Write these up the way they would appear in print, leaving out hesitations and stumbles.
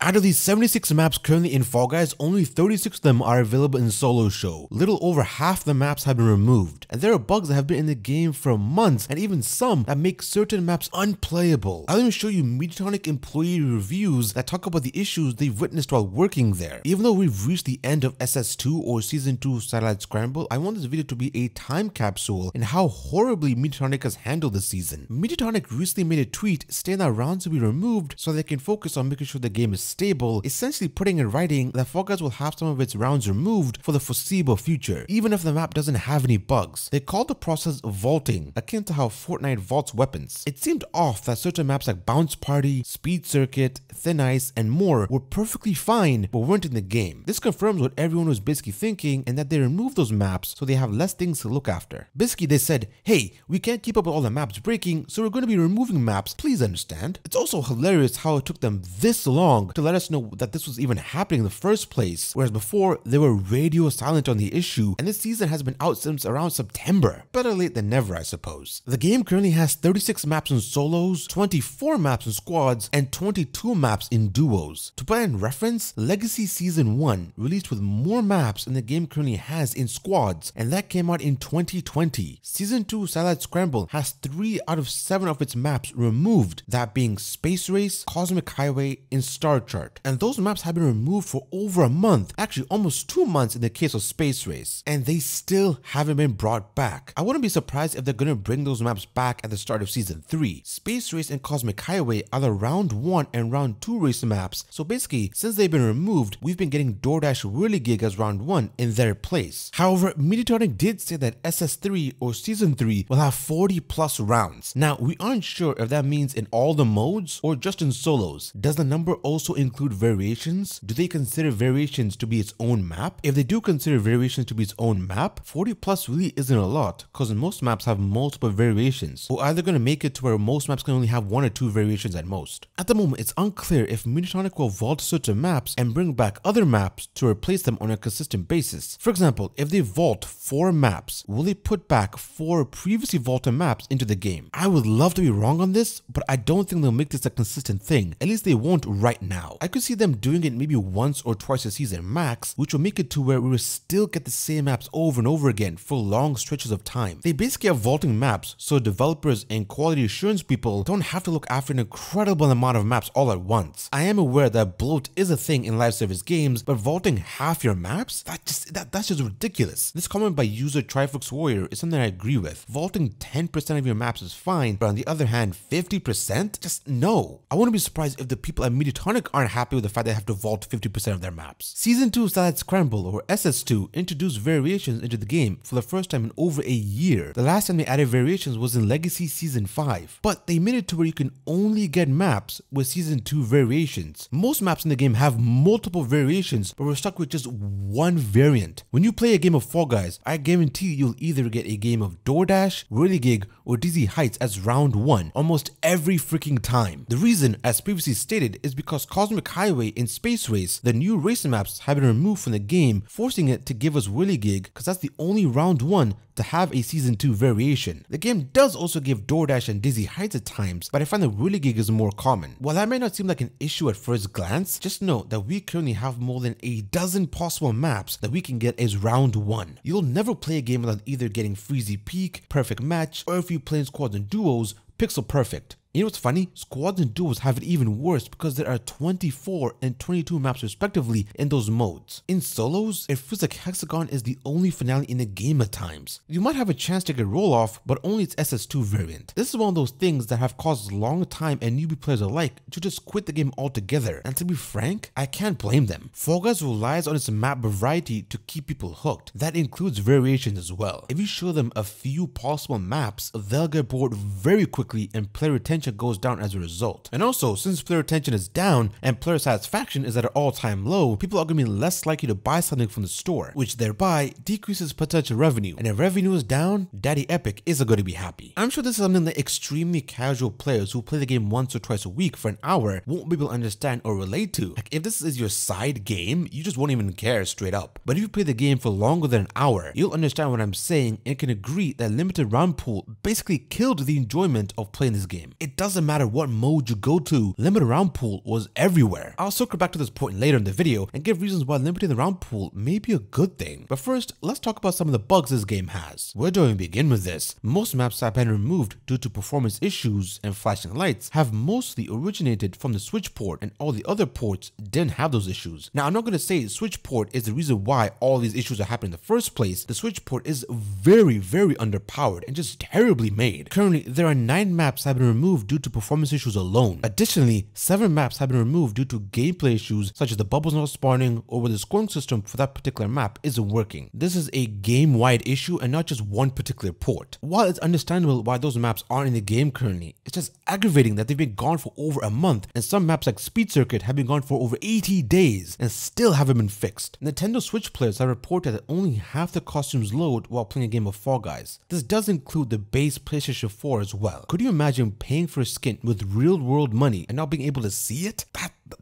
Out of these 76 maps currently in Fall Guys, only 36 of them are available in solo show. Little over half the maps have been removed, and there are bugs that have been in the game for months, and even some that make certain maps unplayable. I'll even show you Mediatonic employee reviews that talk about the issues they've witnessed while working there. Even though we've reached the end of SS2 or Season 2 Satellite Scramble, I want this video to be a time capsule in how horribly Mediatonic has handled this season. Mediatonic recently made a tweet stating that rounds will be removed so they can focus on making sure the game is stable, essentially putting in writing that Fall Guys will have some of its rounds removed for the foreseeable future, even if the map doesn't have any bugs. They called the process vaulting, akin to how Fortnite vaults weapons. It seemed off that certain maps like Bounce Party, Speed Circuit, Thin Ice, and more were perfectly fine but weren't in the game. This confirms what everyone was basically thinking, and that they removed those maps so they have less things to look after. Basically, they said, hey, we can't keep up with all the maps breaking, so we're going to be removing maps, please understand. It's also hilarious how it took them this long to let us know that this was even happening in the first place, whereas before they were radio silent on the issue, and this season has been out since around September. Better late than never, I suppose. The game currently has 36 maps in solos, 24 maps in squads, and 22 maps in duos. To put in reference, Legacy Season 1 released with more maps than the game currently has in squads, and that came out in 2020. Season 2 Satellite Scramble has 3 out of 7 of its maps removed, that being Space Race, Cosmic Highway, and Star Chart. And those maps have been removed for over a month, actually almost 2 months in the case of Space Race, and they still haven't been brought back. I wouldn't be surprised if they're gonna bring those maps back at the start of Season 3. Space Race and Cosmic Highway are the Round 1 and Round 2 race maps, so basically, since they've been removed, we've been getting DoorDash Whirligig as Round 1 in their place. However, Mediatonic did say that SS3 or Season 3 will have 40 plus rounds. Now, we aren't sure if that means in all the modes or just in solos. Does the number also include variations? Do they consider variations to be its own map? If they do consider variations to be its own map, 40 plus really isn't a lot, because most maps have multiple variations, or either going to make it to where most maps can only have 1 or 2 variations at most. At the moment, it's unclear if Mediatonic will vault certain maps and bring back other maps to replace them on a consistent basis. For example, if they vault 4 maps, will they put back 4 previously vaulted maps into the game? I would love to be wrong on this, but I don't think they'll make this a consistent thing. At least they won't right now. I could see them doing it maybe once or twice a season max, which will make it to where we will still get the same maps over and over again for long stretches of time. They basically have vaulting maps, so developers and quality assurance people don't have to look after an incredible amount of maps all at once. I am aware that bloat is a thing in live service games, but vaulting half your maps? That's just ridiculous. This comment by user Triflux Warrior is something I agree with. Vaulting 10% of your maps is fine, but on the other hand, 50%? Just no. I wouldn't be surprised if the people at Mediatonic aren't happy with the fact they have to vault 50% of their maps. Season 2 Satellite Scramble, or SS2, introduced variations into the game for the first time in over a year. The last time they added variations was in Legacy Season 5, but they made it to where you can only get maps with Season 2 variations. Most maps in the game have multiple variations, but we're stuck with just one variant. When you play a game of Fall Guys, I guarantee you'll either get a game of DoorDash, Whirligig, or Dizzy Heights as Round 1 almost every freaking time. The reason, as previously stated, is because Cosmic Highway and Space Race, the new race maps, have been removed from the game, forcing it to give us Whirligig, because that's the only Round 1 to have a Season 2 variation. The game does also give DoorDash and Dizzy Heights at times, but I find that Whirligig is more common. While that may not seem like an issue at first glance, just know that we currently have more than a dozen possible maps that we can get as Round 1. You'll never play a game without either getting Freezy Peak, Perfect Match, or if you play in squads and duos, Pixel Perfect. You know what's funny? Squads and duos have it even worse because there are 24 and 22 maps respectively in those modes. In solos, it feels like Hexagon is the only finale in the game at times. You might have a chance to get roll off, but only its SS2 variant. This is one of those things that have caused long time and newbie players alike to just quit the game altogether, and to be frank, I can't blame them. Fall Guys relies on its map variety to keep people hooked. That includes variations as well. If you show them a few possible maps, they'll get bored very quickly and player retention goes down as a result. And also, since player retention is down and player satisfaction is at an all-time low, people are going to be less likely to buy something from the store, which thereby decreases potential revenue. And if revenue is down, Daddy Epic isn't going to be happy. I'm sure this is something that extremely casual players who play the game once or twice a week for an hour won't be able to understand or relate to. Like, if this is your side game, you just won't even care straight up. But if you play the game for longer than an hour, you'll understand what I'm saying and can agree that limited round pool basically killed the enjoyment of playing this game. It it doesn't matter what mode you go to, limited round pool was everywhere. I'll circle back to this point later in the video and give reasons why limiting the round pool may be a good thing. But first, let's talk about some of the bugs this game has. Where do I begin with this? Most maps that have been removed due to performance issues and flashing lights have mostly originated from the Switch port, and all the other ports didn't have those issues. Now, I'm not going to say the Switch port is the reason why all these issues are happening in the first place. The Switch port is very underpowered and just terribly made. Currently, there are 9 maps that have been removed due to performance issues alone. Additionally, 7 maps have been removed due to gameplay issues such as the bubbles not spawning or where the scoring system for that particular map isn't working. This is a game-wide issue and not just one particular port. While it's understandable why those maps aren't in the game currently, it's just aggravating that they've been gone for over a month, and some maps like Speed Circuit have been gone for over 80 days and still haven't been fixed. Nintendo Switch players have reported that only half the costumes load while playing a game of Fall Guys. This does include the base PlayStation 4 as well. Could you imagine paying for a skin with real-world money and not being able to see it?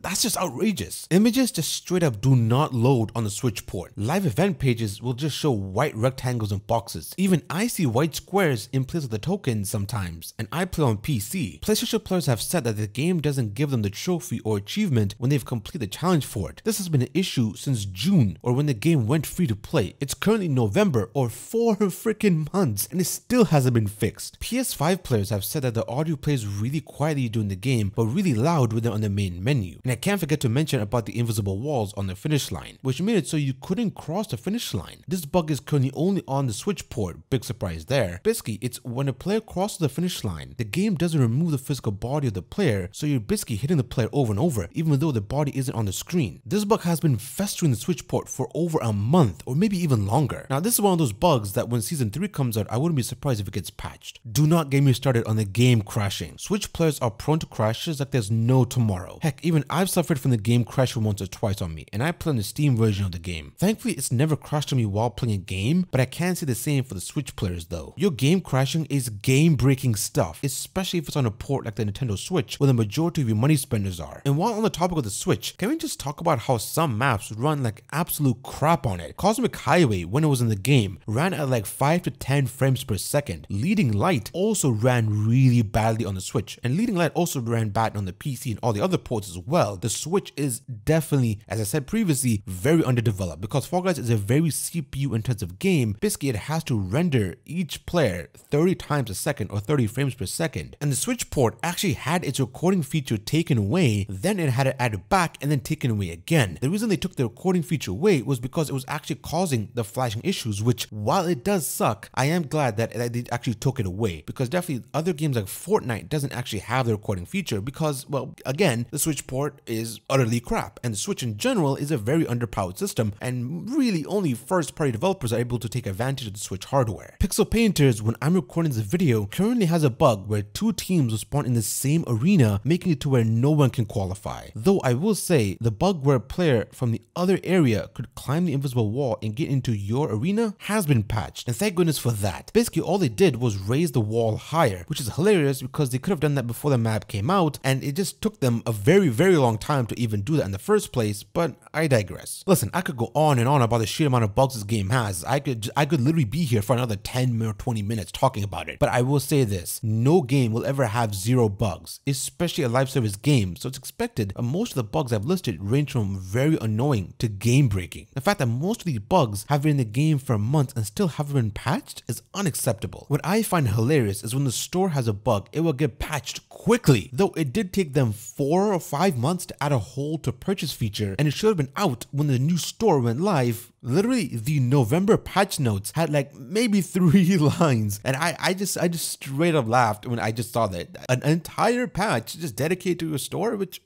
That's just outrageous. Images just straight up do not load on the Switch port. Live event pages will just show white rectangles and boxes. Even I see white squares in place of the tokens sometimes, and I play on PC. PlayStation players have said that the game doesn't give them the trophy or achievement when they've completed the challenge for it. This has been an issue since June, or when the game went free to play. It's currently November, or 4 freaking months, and it still hasn't been fixed. PS5 players have said that the audio plays really quietly during the game, but really loud when they're on the main menu. And I can't forget to mention about the invisible walls on the finish line, which made it so you couldn't cross the finish line. This bug is currently only on the Switch port, big surprise there. Basically, it's when a player crosses the finish line, the game doesn't remove the physical body of the player, so you're basically hitting the player over and over, even though the body isn't on the screen. This bug has been festering the Switch port for over a month, or maybe even longer. Now, this is one of those bugs that when Season 3 comes out, I wouldn't be surprised if it gets patched. Do not get me started on the game crashing. Switch players are prone to crashes like there's no tomorrow. Heck, even I've suffered from the game crashing once or twice on me, and I play on the Steam version of the game. Thankfully, it's never crashed on me while playing a game, but I can't say the same for the Switch players though. Your game crashing is game-breaking stuff, especially if it's on a port like the Nintendo Switch, where the majority of your money spenders are. And while on the topic of the Switch, can we just talk about how some maps run like absolute crap on it? Cosmic Highway, when it was in the game, ran at like 5 to 10 frames per second. Leading Light also ran really badly on the Switch, and Leading Light also ran bad on the PC and all the other ports as well. The Switch is definitely, as I said previously, very underdeveloped because Fall Guys is a very CPU intensive game. Basically, it has to render each player 30 times a second or 30 frames per second. And the Switch port actually had its recording feature taken away, then it had it added back and then taken away again. The reason they took the recording feature away was because it was actually causing the flashing issues, which while it does suck, I am glad that they actually took it away, because definitely other games like Fortnite doesn't actually have the recording feature because, well, again, the Switch port is utterly crap, and the Switch in general is a very underpowered system, and really only first-party developers are able to take advantage of the Switch hardware. Pixel Painters, when I'm recording this video, currently has a bug where 2 teams will spawn in the same arena, making it to where no one can qualify. Though I will say, the bug where a player from the other area could climb the invisible wall and get into your arena has been patched, and thank goodness for that. Basically, all they did was raise the wall higher, which is hilarious because they could have done that before the map came out, and it just took them a very long time to even do that in the first place, but I digress. Listen, I could go on and on about the sheer amount of bugs this game has. I could literally be here for another 10 or 20 minutes talking about it, but I will say this, no game will ever have 0 bugs, especially a live service game, so it's expected. Most of the bugs I've listed range from very annoying to game breaking. The fact that most of these bugs have been in the game for months and still haven't been patched is unacceptable. What I find hilarious is when the store has a bug, it will get patched quickly, though it did take them 4 or 5 months to add a hold to purchase feature, and it should have been out when the new store went live. Literally, the November patch notes had like maybe 3 lines, and I just straight up laughed when I just saw that. An entire patch just dedicated to a store, which,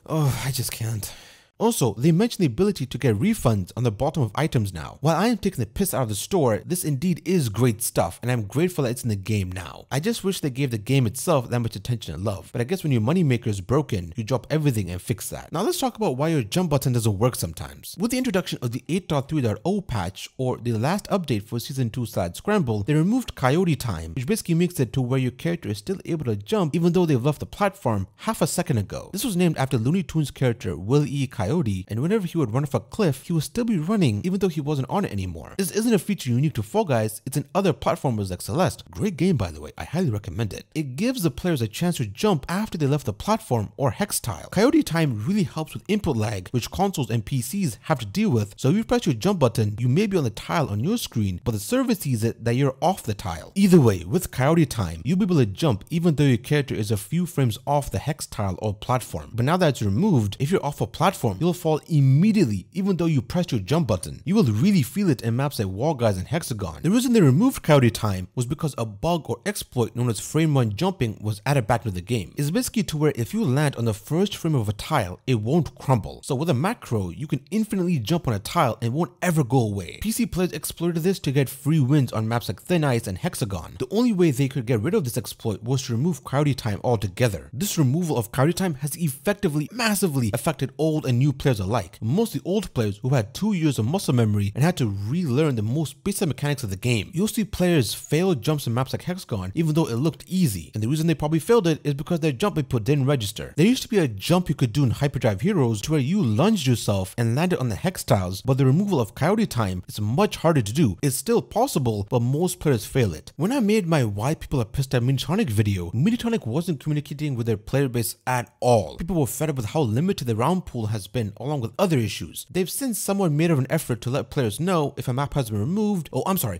oh, I just can't. Also, they mentioned the ability to get refunds on the bottom of items now. While I am taking the piss out of the store, this indeed is great stuff, and I'm grateful that it's in the game now. I just wish they gave the game itself that much attention and love, but I guess when your moneymaker is broken, you drop everything and fix that. Now let's talk about why your jump button doesn't work sometimes. With the introduction of the 8.3.0 patch, or the last update for Season 2 Satellite Scramble, they removed Coyote Time, which basically makes it to where your character is still able to jump even though they've left the platform half a second ago. This was named after Looney Tunes character Will E. Coyote, Coyote, and whenever he would run off a cliff, he would still be running even though he wasn't on it anymore. This isn't a feature unique to Fall Guys, it's in other platformers like Celeste. Great game by the way, I highly recommend it. It gives the players a chance to jump after they left the platform or hex tile. Coyote time really helps with input lag, which consoles and PCs have to deal with, so if you press your jump button, you may be on the tile on your screen, but the server sees it that you're off the tile. Either way, with Coyote time, you'll be able to jump even though your character is a few frames off the hex tile or platform. But now that it's removed, if you're off a platform, you'll fall immediately even though you pressed your jump button. You will really feel it in maps like Wall Guys and Hexagon. The reason they removed Coyote time was because a bug or exploit known as frame run jumping was added back to the game. It's basically to where if you land on the first frame of a tile, it won't crumble. So with a macro, you can infinitely jump on a tile and won't ever go away. PC players exploited this to get free wins on maps like Thin Ice and Hexagon. The only way they could get rid of this exploit was to remove Coyote time altogether. This removal of Coyote time has effectively massively affected old and new players alike, mostly old players who had 2 years of muscle memory and had to relearn the most basic mechanics of the game. You'll see players fail jumps in maps like Hexagon even though it looked easy, and the reason they probably failed it is because their jump input didn't register. There used to be a jump you could do in Hyperdrive Heroes to where you lunged yourself and landed on the hex tiles, but the removal of Coyote time is much harder to do. It's still possible, but most players fail it. When I made my Why People Are Pissed at Mediatonic video, Mediatonic wasn't communicating with their player base at all. People were fed up with how limited the round pool has been, along with other issues. They've since somewhat made of an effort to let players know if a map has been removed,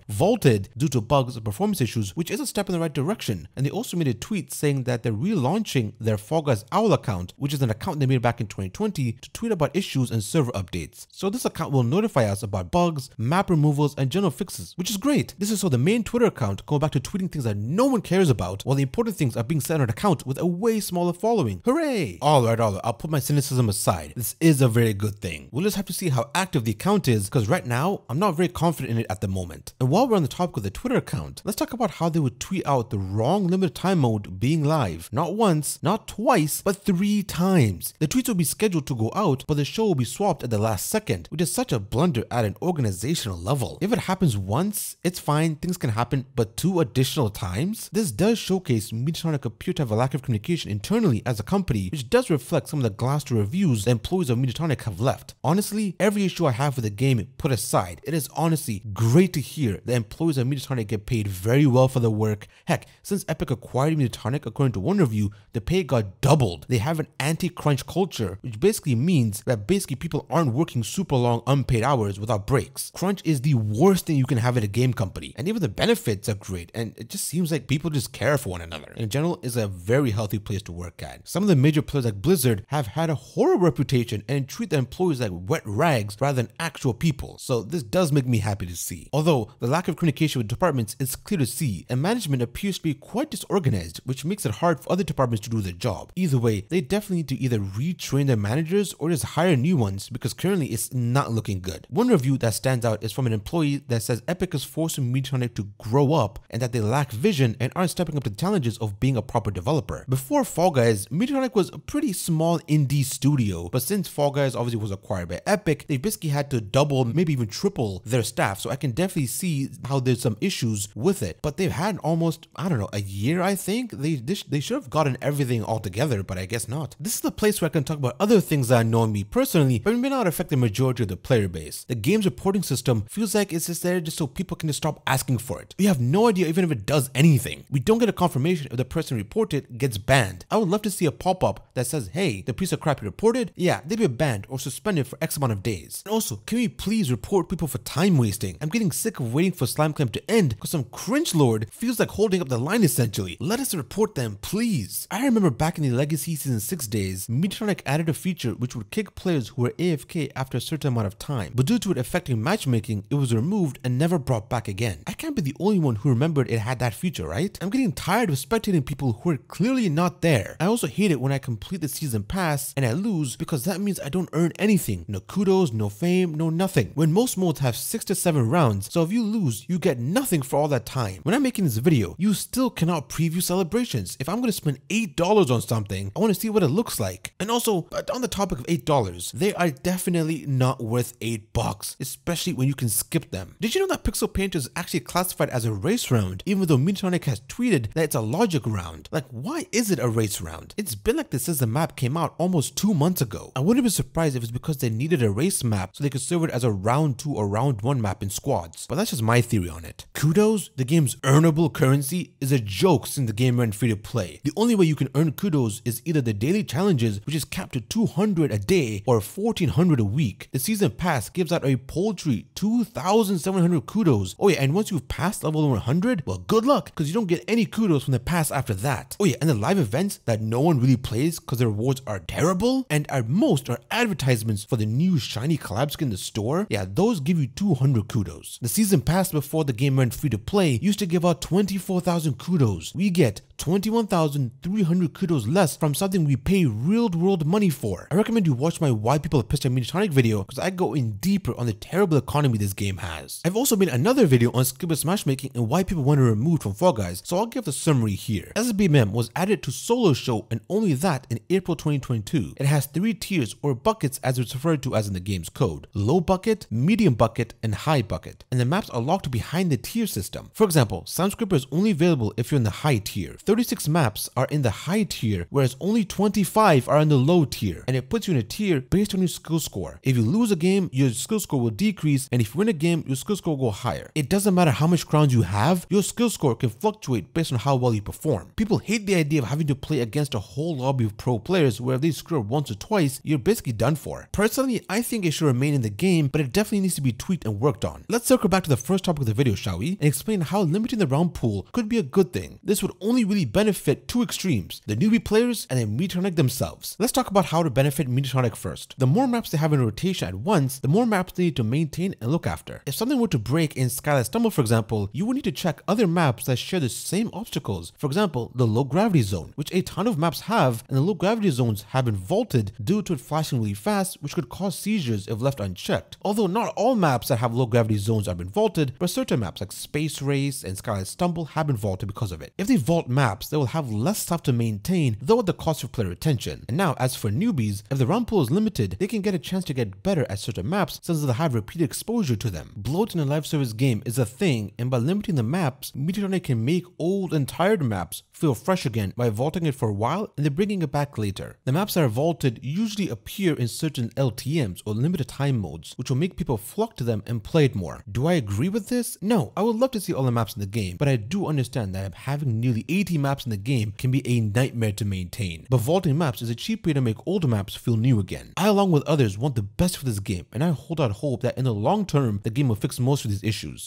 vaulted due to bugs or performance issues, which is a step in the right direction. And they also made a tweet saying that they're relaunching their Fall Guys Owl account, which is an account they made back in 2020 to tweet about issues and server updates. So this account will notify us about bugs, map removals, and general fixes, which is great. This is so the main Twitter account go back to tweeting things that no one cares about, while the important things are being said on an account with a way smaller following. Hooray! Alright, I'll put my cynicism aside. This is a very good thing. We'll just have to see how active the account is, because right now, I'm not very confident in it at the moment. And while we're on the topic of the Twitter account, let's talk about how they would tweet out the wrong limited time mode being live. Not once, not twice, but 3 times. The tweets will be scheduled to go out, but the show will be swapped at the last second, which is such a blunder at an organizational level. If it happens once, it's fine, things can happen, but 2 additional times? This does showcase Mediatonic appear to have a lack of communication internally as a company, which does reflect some of the Glassdoor reviews the employees of Mediatonic have left. Honestly, every issue I have with the game put aside, it is honestly great to hear the employees of Mediatonic get paid very well for their work. Heck, since Epic acquired Mediatonic, according to one review, the pay got doubled. They have an anti-crunch culture, which basically means that people aren't working super long unpaid hours without breaks. Crunch is the worst thing you can have at a game company, and even the benefits are great, and it just seems like people just care for one another. In general, it's a very healthy place to work at. Some of the major players like Blizzard have had a horrible reputation and treat their employees like wet rags rather than actual people, so this does make me happy to see. Although the lack of communication with departments is clear to see, and management appears to be quite disorganized, which makes it hard for other departments to do their job. Either way, they definitely need to either retrain their managers or just hire new ones, because currently it's not looking good. One review that stands out is from an employee that says Epic is forcing Mediatonic to grow up and that they lack vision and aren't stepping up to the challenges of being a proper developer. Before Fall Guys, Mediatonic was a pretty small indie studio, but since Fall Guys obviously was acquired by Epic, they basically had to double, maybe even triple their staff, so I can definitely see how there's some issues with it. But they've had almost, I don't know, a year, I think? They should have gotten everything all together, but I guess not. This is the place where I can talk about other things that annoy me personally, but may not affect the majority of the player base. The game's reporting system feels like it's just there just so people can just stop asking for it. We have no idea even if it does anything. We don't get a confirmation if the person reported gets banned. I would love to see a pop-up that says, hey, the piece of crap you reported, yeah, they've been banned or suspended for X amount of days. And also, can we please report people for time wasting? I'm getting sick of waiting for Slime Climb to end because some cringe lord feels like holding up the line essentially. Let us report them, please. I remember back in the Legacy Season 6 days, Mediatonic added a feature which would kick players who were AFK after a certain amount of time, but due to it affecting matchmaking, it was removed and never brought back again. I can't be the only one who remembered it had that feature, right? I'm getting tired of spectating people who are clearly not there. I also hate it when I complete the season pass and I lose because that means I don't earn anything. No kudos, no fame, no nothing. When most modes have 6 to 7 rounds, so if you lose, you get nothing for all that time. When I'm making this video, you still cannot preview celebrations. If I'm going to spend $8 on something, I want to see what it looks like. And also, on the topic of $8, they are definitely not worth $8, especially when you can skip them. Did you know that Pixel Painter is actually classified as a race round, even though Mediatonic has tweeted that it's a logic round? Like, why is it a race round? It's been like this since the map came out almost 2 months ago. I wouldn't wouldn't be surprised if it's because they needed a race map so they could serve it as a round 2 or round 1 map in squads, but that's just my theory on it. Kudos, the game's earnable currency, is a joke since the game went free to play. The only way you can earn kudos is either the daily challenges, which is capped to 200 a day, or 1400 a week. The season pass gives out a paltry 2700 kudos. Oh yeah, and once you've passed level 100, well, good luck, because you don't get any kudos from the pass after that. Oh yeah, and the live events that no one really plays because the rewards are terrible and at most are advertisements for the new shiny collab skin in the store, yeah, those give you 200 kudos. The season pass before the game went free to play used to give out 24,000 kudos. We get 21,300 kudos less from something we pay real world money for. I recommend you watch my Why People Are Pissed at Mediatonic video because I go in deeper on the terrible economy this game has. I've also made another video on skipless matchmaking and why people want it removed from Fall Guys, so I'll give the summary here. SSBMM was added to Solo Show and only that in April 2022. It has 3 tiers or buckets as it's referred to as in the game's code: low bucket, medium bucket, and high bucket. And the maps are locked behind the tier system. For example, Soundscraper is only available if you're in the high tier. 36 maps are in the high tier, whereas only 25 are in the low tier, and it puts you in a tier based on your skill score. If you lose a game, your skill score will decrease, and if you win a game, your skill score will go higher. It doesn't matter how much crowns you have, your skill score can fluctuate based on how well you perform. People hate the idea of having to play against a whole lobby of pro players where if they screw up once or twice, you're basically done for. Personally, I think it should remain in the game, but it definitely needs to be tweaked and worked on. Let's circle back to the first topic of the video, shall we, and explain how limiting the round pool could be a good thing. This would only really benefit 2 extremes: the newbie players and then Mediatonic themselves. Let's talk about how to benefit Mediatonic first. The more maps they have in rotation at once, the more maps they need to maintain and look after. If something were to break in Satellite Scramble, for example, you would need to check other maps that share the same obstacles. For example, the low gravity zone, which a ton of maps have, and the low gravity zones have been vaulted due to it flashing really fast, which could cause seizures if left unchecked. Although not all maps that have low gravity zones have been vaulted, but certain maps like Space Race and Satellite Scramble have been vaulted because of it. If they vault maps, they will have less stuff to maintain, though at the cost of player retention. And now, as for newbies, if the round pool is limited, they can get a chance to get better at certain maps since they'll have repeated exposure to them. Bloat in a live service game is a thing, and by limiting the maps, Mediatonic can make old and tired maps feel fresh again by vaulting it for a while and then bringing it back later. The maps that are vaulted usually appear in certain LTMs or limited time modes, which will make people flock to them and play it more. Do I agree with this? No, I would love to see all the maps in the game, but I do understand that having nearly 80 maps in the game can be a nightmare to maintain. But vaulting maps is a cheap way to make older maps feel new again. I, along with others, want the best for this game, and I hold out hope that in the long term, the game will fix most of these issues.